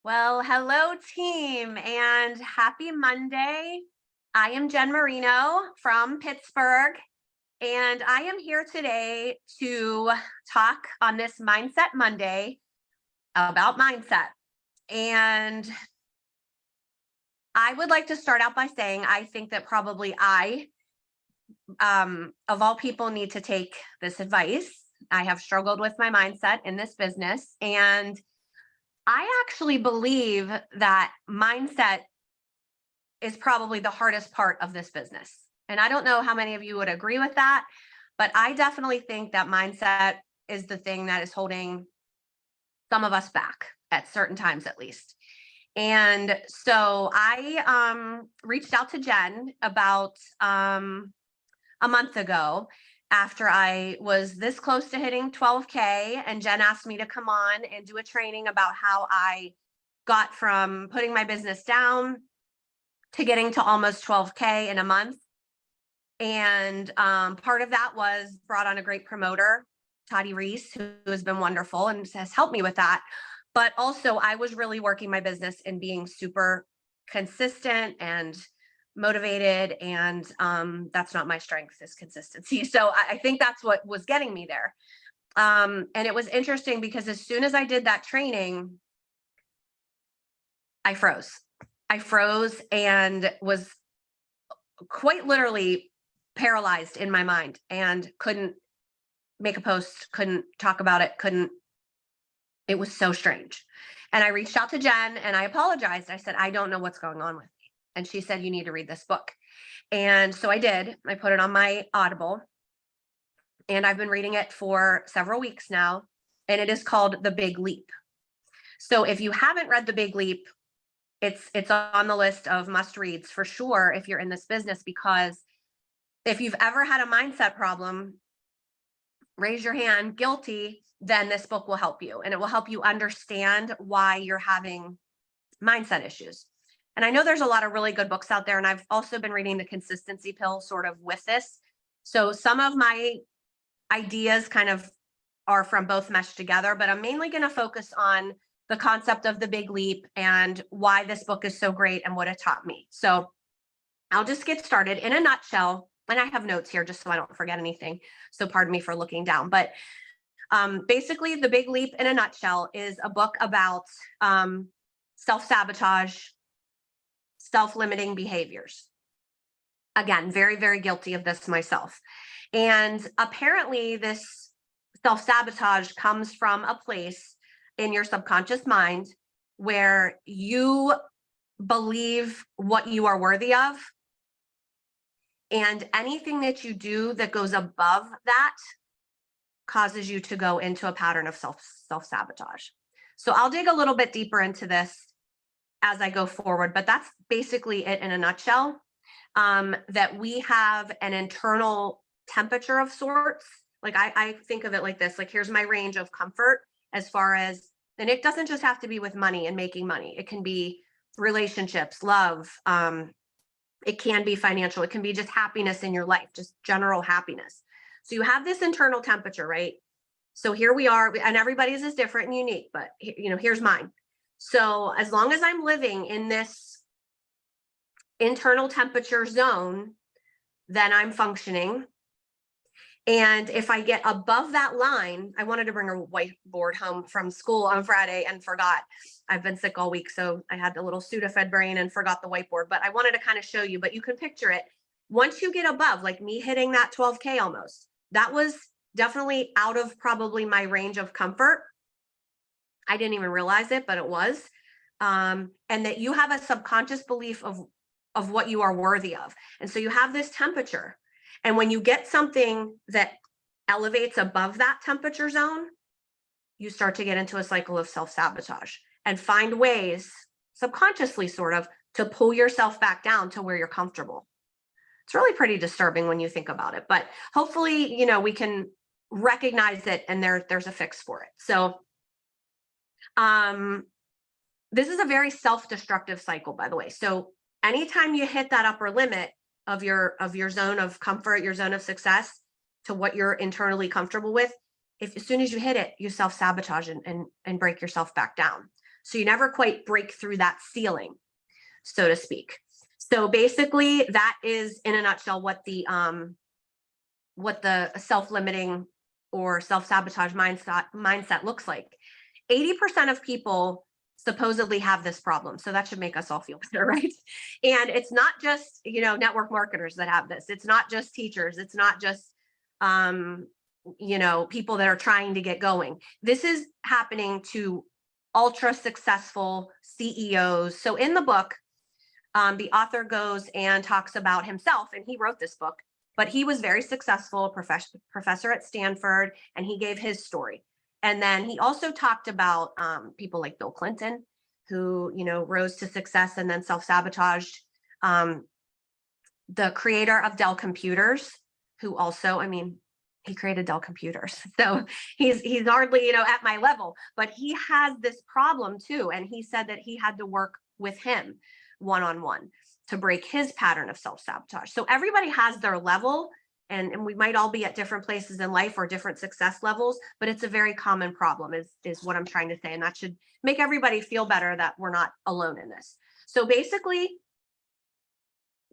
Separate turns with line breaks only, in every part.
Well, hello, team, and happy Monday. I am Jen Marino from Pittsburgh, and I am here today to talk on this Mindset Monday about mindset. And I would like to start out by saying I think that probably of all people, need to take this advice. I have struggled with my mindset in this business, and I actually believe that mindset is probably the hardest part of this business. And I don't know how many of you would agree with that, but I definitely think that mindset is the thing that is holding some of us back at certain times, at least. And so I reached out to Jen about a month ago after I was this close to hitting 12K. And Jen asked me to come on and do a training about how I got from putting my business down to getting to almost 12K in a month. And part of that was brought on a great promoter, Toddy Reese, who has been wonderful and has helped me with that. But also, I was really working my business and being super consistent and motivated. And that's not my strength, is consistency. So I think that's what was getting me there. And it was interesting because as soon as I did that training, I froze. I froze and was quite literally paralyzed in my mind and couldn't make a post, couldn't talk about it, couldn't. It was so strange. And I reached out to Jen and I apologized. I said, I don't know what's going on with me. And she said, you need to read this book. And so I did. I put it on my Audible and I've been reading it for several weeks now. And it is called The Big Leap. So if you haven't read The Big Leap, it's on the list of must reads for sure if you're in this business, because if you've ever had a mindset problem, raise your hand, guilty, then this book will help you, and it will help you understand why you're having mindset issues. And I know there's a lot of really good books out there, and I've also been reading The Consistency Pill sort of with this. So some of my ideas kind of are from both meshed together, but I'm mainly going to focus on the concept of the big leap and why this book is so great and what it taught me. So I'll just get started in a nutshell. And I have notes here just so I don't forget anything. So pardon me for looking down. But basically, The Big Leap in a nutshell is a book about self-sabotage, self-limiting behaviors. Again, very, very guilty of this myself. And apparently this self-sabotage comes from a place in your subconscious mind where you believe what you are worthy of. And anything that you do that goes above that causes you to go into a pattern of self-sabotage. So I'll dig a little bit deeper into this as I go forward, but that's basically it in a nutshell. That we have an internal temperature of sorts. Like I think of it like this, like here's my range of comfort as far as, and it doesn't just have to be with money and making money. It can be relationships, love. It can be financial. It can be just happiness in your life, just general happiness. So you have this internal temperature, right? So here we are, and everybody's is different and unique, but here's mine. So as long as I'm living in this internal temperature zone, then I'm functioning. And if I get above that line, I wanted to bring a whiteboard home from school on Friday and forgot. I've been sick all week, so I had a little Sudafed brain and forgot the whiteboard, but I wanted to kind of show you, but you can picture it. Once you get above, like me hitting that 12K almost, that was definitely out of probably my range of comfort. I didn't even realize it, but it was. And that you have a subconscious belief of what you are worthy of. And so you have this temperature. And when you get something that elevates above that temperature zone, you start to get into a cycle of self-sabotage and find ways, subconsciously sort of, to pull yourself back down to where you're comfortable. It's really pretty disturbing when you think about it, but hopefully, we can recognize it and there's a fix for it. So this is a very self-destructive cycle, by the way. So anytime you hit that upper limit of your zone of comfort, your zone of success, to what you're internally comfortable with, if as soon as you hit it, you self-sabotage and break yourself back down. So you never quite break through that ceiling, so to speak. So basically that is in a nutshell what the self-limiting or self-sabotage mindset looks like. 80% of people supposedly have this problem. So that should make us all feel better, right? And it's not just, network marketers that have this. It's not just teachers. It's not just, people that are trying to get going. This is happening to ultra successful CEOs. So in the book, the author goes and talks about himself, and he wrote this book, but he was very successful, professor at Stanford, and he gave his story. And then he also talked about people like Bill Clinton, who, rose to success and then self-sabotaged. The creator of Dell Computers, who also, he created Dell Computers. So he's hardly, at my level, but he has this problem too. And he said that he had to work with him one-on-one to break his pattern of self-sabotage. So everybody has their level, and we might all be at different places in life or different success levels, but it's a very common problem is what I'm trying to say. And that should make everybody feel better that we're not alone in this. So basically,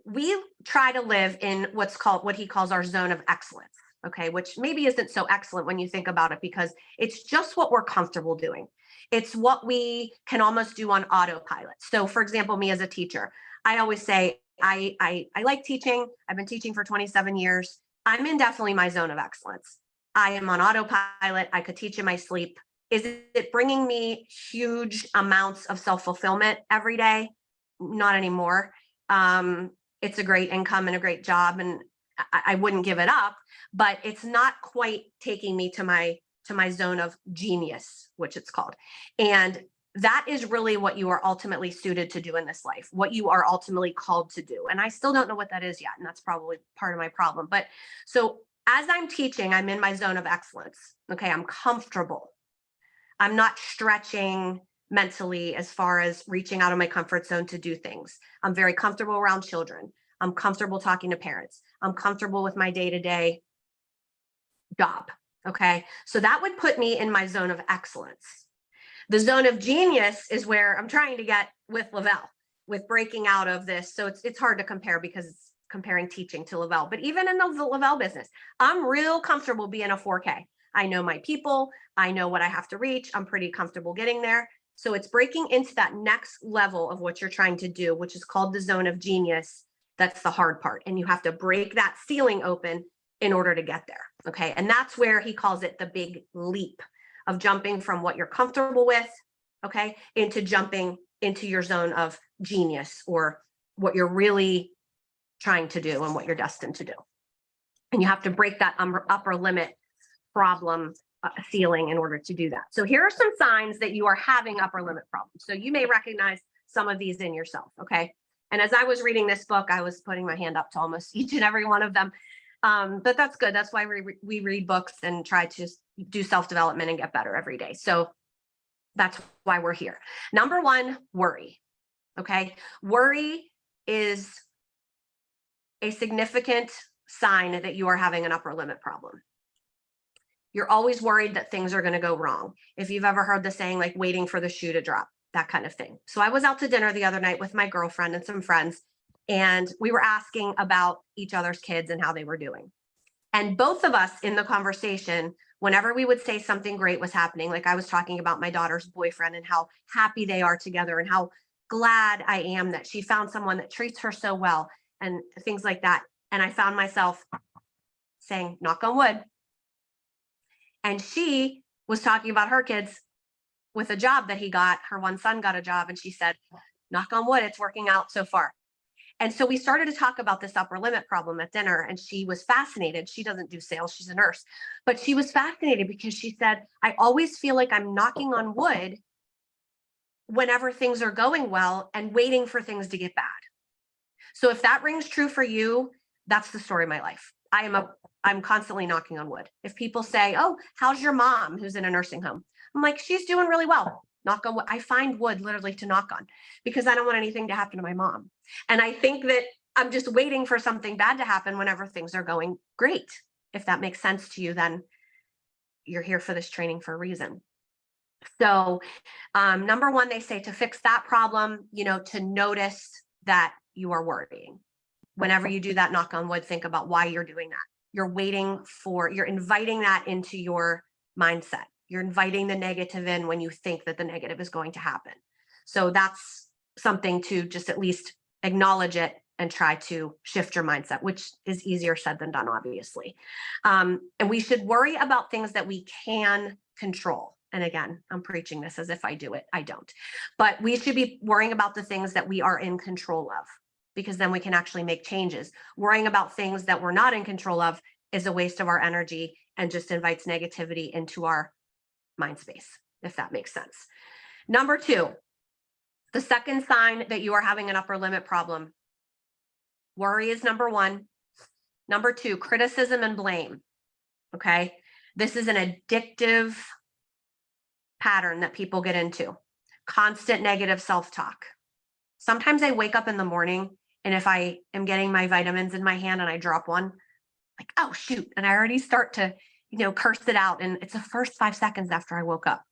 we try to live in what he calls our zone of excellence, okay, which maybe isn't so excellent when you think about it, because it's just what we're comfortable doing. It's what we can almost do on autopilot. So for example, me as a teacher, I always say, I like teaching. I've been teaching for 27 years. I'm in definitely my zone of excellence. I am on autopilot. I could teach in my sleep. Is it bringing me huge amounts of self-fulfillment every day? Not anymore. It's a great income and a great job, and I wouldn't give it up, but it's not quite taking me to my zone of genius, which it's called. And that is really what you are ultimately suited to do in this life, what you are ultimately called to do. And I still don't know what that is yet. And that's probably part of my problem. But so as I'm teaching, I'm in my zone of excellence. Okay. I'm comfortable. I'm not stretching mentally as far as reaching out of my comfort zone to do things. I'm very comfortable around children. I'm comfortable talking to parents. I'm comfortable with my day-to-day job. Okay. So that would put me in my zone of excellence. The zone of genius is where I'm trying to get with Lavelle, with breaking out of this. So it's hard to compare because it's comparing teaching to Lavelle. But even in the Lavelle business, I'm real comfortable being a 4K. I know my people. I know what I have to reach. I'm pretty comfortable getting there. So it's breaking into that next level of what you're trying to do, which is called the zone of genius. That's the hard part. And you have to break that ceiling open in order to get there. Okay. And that's where he calls it the big leap of jumping from what you're comfortable with, okay, into jumping into your zone of genius, or what you're really trying to do and what you're destined to do. And you have to break that upper limit problem ceiling in order to do that. So here are some signs that you are having upper limit problems. So you may recognize some of these in yourself, okay? And as I was reading this book, I was putting my hand up to almost each and every one of them. But that's good. That's why we read books and try to do self-development and get better every day. So that's why we're here. Number one, worry. Okay. Worry is a significant sign that you are having an upper limit problem. You're always worried that things are going to go wrong. If you've ever heard the saying, like waiting for the shoe to drop, that kind of thing. So I was out to dinner the other night with my girlfriend and some friends, and we were asking about each other's kids and how they were doing. And both of us in the conversation, whenever we would say something great was happening, like I was talking about my daughter's boyfriend and how happy they are together and how glad I am that she found someone that treats her so well and things like that. And I found myself saying, knock on wood. And she was talking about her kids with a job that he got. Her one son got a job, and she said, knock on wood, it's working out so far. And so we started to talk about this upper limit problem at dinner, and she was fascinated. She doesn't do sales, she's a nurse, but she was fascinated because she said, I always feel like I'm knocking on wood whenever things are going well and waiting for things to get bad. So if that rings true for you, that's the story of my life. I'm constantly knocking on wood. If people say, oh, how's your mom who's in a nursing home? I'm like, she's doing really well. Knock on wood. I find wood literally to knock on because I don't want anything to happen to my mom. And I think that I'm just waiting for something bad to happen whenever things are going great. If that makes sense to you, then you're here for this training for a reason. So number one, they say to fix that problem, to notice that you are worrying. Whenever you do that, knock on wood, think about why you're doing that. You're inviting that into your mindset. You're inviting the negative in when you think that the negative is going to happen. So that's something to just at least acknowledge it and try to shift your mindset, which is easier said than done, obviously. And we should worry about things that we can control. And again, I'm preaching this as if I do it. I don't. But we should be worrying about the things that we are in control of, because then we can actually make changes. Worrying about things that we're not in control of is a waste of our energy and just invites negativity into our mind space, if that makes sense. Number two, the second sign that you are having an upper limit problem. Worry is number one. Number two, criticism and blame. Okay. This is an addictive pattern that people get into. Constant negative self-talk. Sometimes I wake up in the morning, and if I am getting my vitamins in my hand and I drop one, like, oh, shoot. And I already start to, curse it out. And it's the first 5 seconds after I woke up.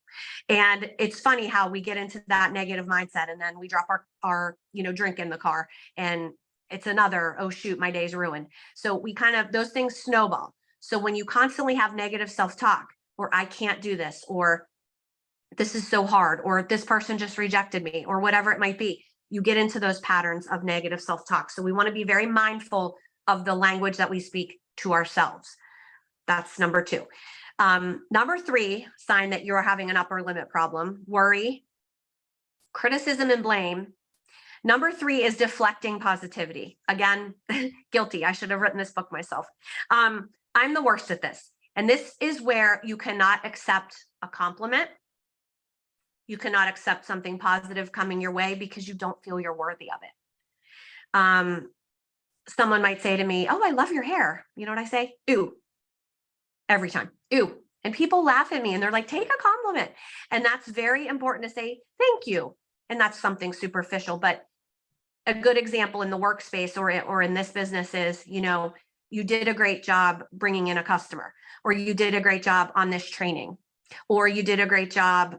And it's funny how we get into that negative mindset, and then we drop our drink in the car, and it's another, oh, shoot, my day's ruined. So those things snowball. So when you constantly have negative self-talk, or I can't do this, or this is so hard, or this person just rejected me, or whatever it might be, you get into those patterns of negative self-talk. So we want to be very mindful of the language that we speak to ourselves. That's number two. Number three, sign that you're having an upper limit problem: worry, criticism, and blame. Number three is deflecting positivity. Again, guilty. I should have written this book myself. I'm the worst at this. And this is where you cannot accept a compliment. You cannot accept something positive coming your way because you don't feel you're worthy of it. Someone might say to me, oh, I love your hair. You know what I say? Ooh. Every time. Ooh. And people laugh at me and they're like, take a compliment. And that's very important to say, thank you. And that's something superficial. But a good example in the workspace or in this business is, you did a great job bringing in a customer, or you did a great job on this training, or you did a great job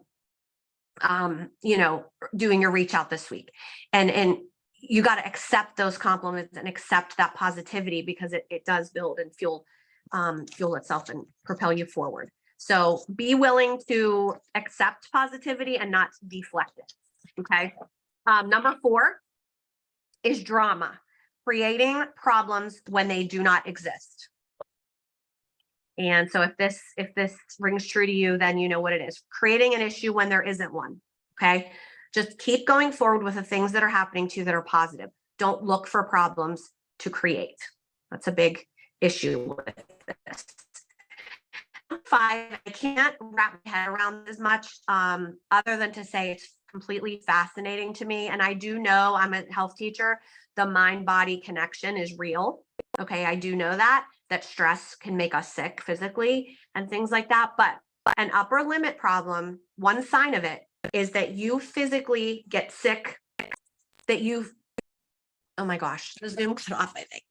doing your reach out this week. And you got to accept those compliments and accept that positivity, because it does build and fuel itself and propel you forward. So be willing to accept positivity and not deflect it. Okay. Number four is drama, creating problems when they do not exist. And so if this rings true to you, then you know what it is. Creating an issue when there isn't one. Okay. Just keep going forward with the things that are happening to you that are positive. Don't look for problems to create. That's a big issue with this. 5, I can't wrap my head around as much, other than to say it's completely fascinating to me. And I do know, I'm a health teacher, the mind-body connection is real. Okay, I do know that stress can make us sick physically and things like that. But an upper limit problem, one sign of it is that you physically get sick, oh my gosh, the Zoom cut off, I think.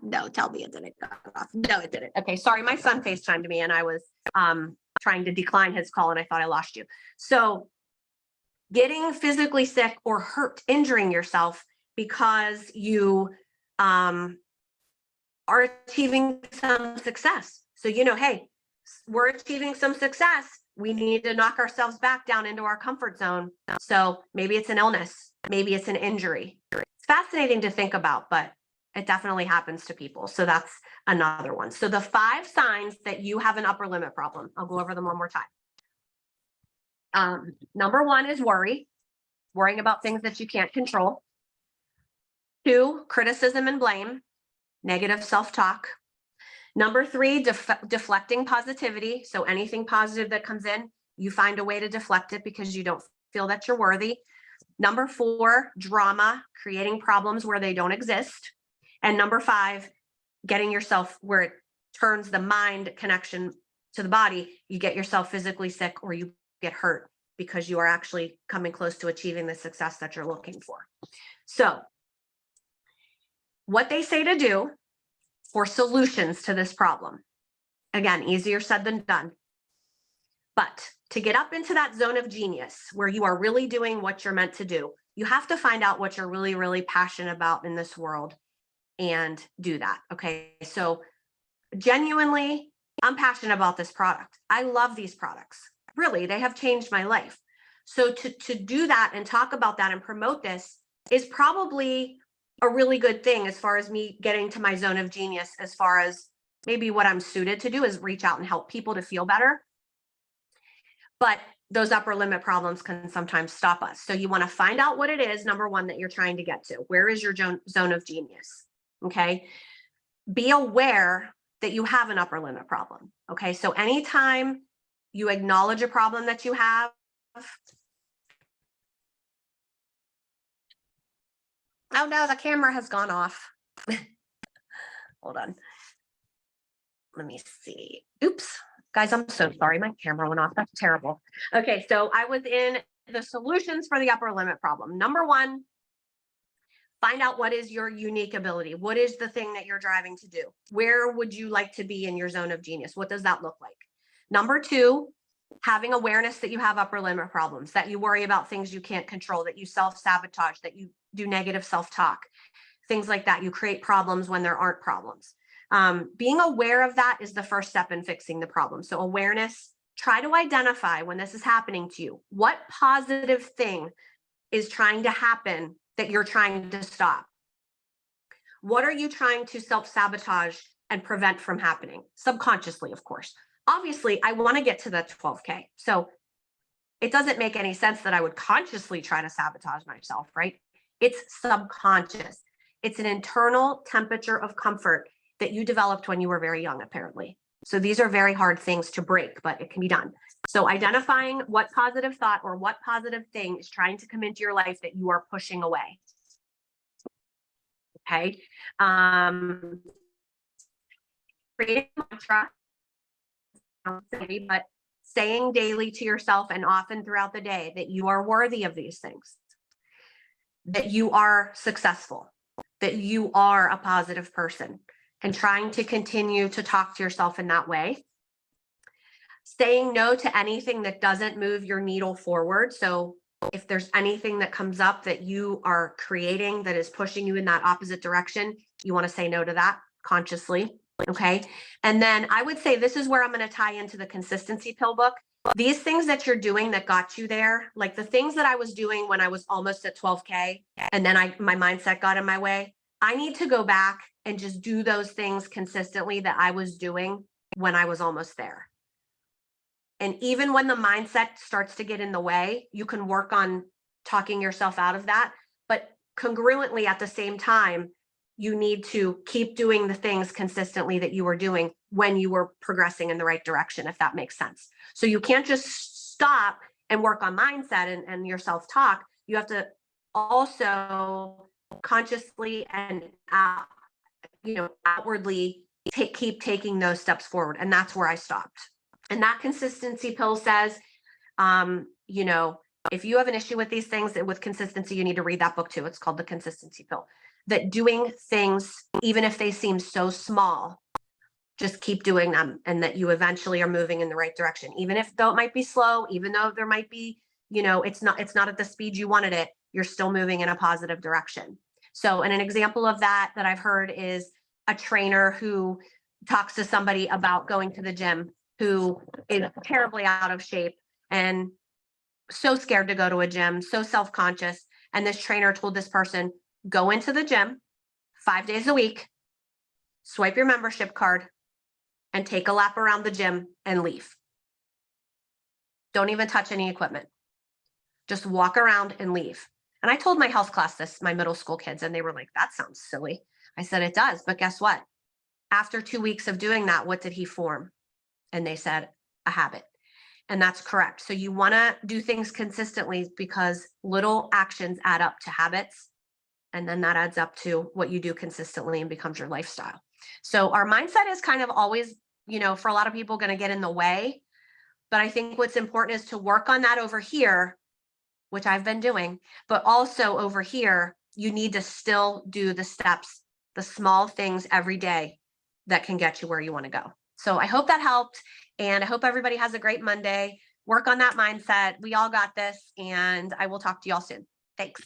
No, tell me it didn't cut off. No, it didn't. Okay, sorry. My son FaceTimed me and I was trying to decline his call and I thought I lost you. So getting physically sick or hurt, injuring yourself because you are achieving some success. So, hey, we're achieving some success. We need to knock ourselves back down into our comfort zone. So maybe it's an illness, maybe it's an injury. It's fascinating to think about, but it definitely happens to people. So that's another one. So the 5 signs that you have an upper limit problem, I'll go over them one more time. Number 1 is worrying about things that you can't control. 2, criticism and blame, negative self-talk. Number 3, deflecting positivity. So anything positive that comes in, you find a way to deflect it because you don't feel that you're worthy. Number 4, drama, creating problems where they don't exist. And number 5, getting yourself where it turns the mind connection to the body, you get yourself physically sick or you get hurt because you are actually coming close to achieving the success that you're looking for. So what they say to do for solutions to this problem, again, easier said than done, but to get up into that zone of genius where you are really doing what you're meant to do, you have to find out what you're really, really passionate about in this world and do that. Okay. So genuinely, I'm passionate about this product. I love these products. Really, they have changed my life. So to do that and talk about that and promote this is probably a really good thing as far as me getting to my zone of genius, as far as maybe what I'm suited to do is reach out and help people to feel better. But those upper limit problems can sometimes stop us. So you want to find out what it is, number one, that you're trying to get to. Where is your zone of genius? Okay. Be aware that you have an upper limit problem. Okay. So anytime you acknowledge a problem that you have, oh no, the camera has gone off. Hold on. Let me see. Oops. Guys, I'm so sorry. My camera went off. That's terrible. Okay, so I was in the solutions for the upper limit problem. Number one, find out what is your unique ability. What is the thing that you're driving to do? Where would you like to be in your zone of genius? What does that look like? Number two, having awareness that you have upper limit problems, that you worry about things you can't control, that you self-sabotage, that you do negative self-talk, things like that. You create problems when there aren't problems. Being aware of that is the first step in fixing the problem. So awareness, try to identify when this is happening to you. What positive thing is trying to happen that you're trying to stop? What are you trying to self-sabotage and prevent from happening? Subconsciously, of course. Obviously, I want to get to the 12K. So it doesn't make any sense that I would consciously try to sabotage myself, right? It's subconscious. It's an internal temperature of comfort that you developed when you were very young, apparently. So these are very hard things to break, but it can be done. So identifying what positive thought or what positive thing is trying to come into your life that you are pushing away. Okay. Creating a mantra, but saying daily to yourself and often throughout the day that you are worthy of these things, that you are successful, that you are a positive person, and trying to continue to talk to yourself in that way. Saying no to anything that doesn't move your needle forward. So if there's anything that comes up that you are creating that is pushing you in that opposite direction, you want to say no to that consciously. Okay. And then I would say this is where I'm going to tie into the consistency pill book. These things that you're doing that got you there, like the things that I was doing when I was almost at 12K, and then my mindset got in my way. I need to go back and just do those things consistently that I was doing when I was almost there. And even when the mindset starts to get in the way, you can work on talking yourself out of that. But congruently at the same time, you need to keep doing the things consistently that you were doing when you were progressing in the right direction, if that makes sense. So you can't just stop and work on mindset and your self-talk. You have to also consciously and outwardly keep taking those steps forward. And that's where I stopped. And that consistency pill says, if you have an issue with these things, with consistency, you need to read that book too. It's called The Consistency Pill. That doing things, even if they seem so small, just keep doing them, and that you eventually are moving in the right direction. Even if though it might be slow, even though there might be, it's not at the speed you wanted it, you're still moving in a positive direction. So, and an example of that I've heard is a trainer who talks to somebody about going to the gym, who is terribly out of shape and so scared to go to a gym, so self-conscious. And this trainer told this person, go into the gym 5 days a week, swipe your membership card, and take a lap around the gym and leave. Don't even touch any equipment. Just walk around and leave. And I told my health class this, my middle school kids, and they were like, that sounds silly. I said, it does. But guess what? After 2 weeks of doing that, what did he form? And they said, a habit. And that's correct. So you want to do things consistently, because little actions add up to habits. And then that adds up to what you do consistently and becomes your lifestyle. So our mindset is kind of always, for a lot of people, going to get in the way. But I think what's important is to work on that over here, which I've been doing. But also over here, you need to still do the steps, the small things every day that can get you where you want to go. So I hope that helped. And I hope everybody has a great Monday. work on that mindset. We all got this, and I will talk to y'all soon. Thanks.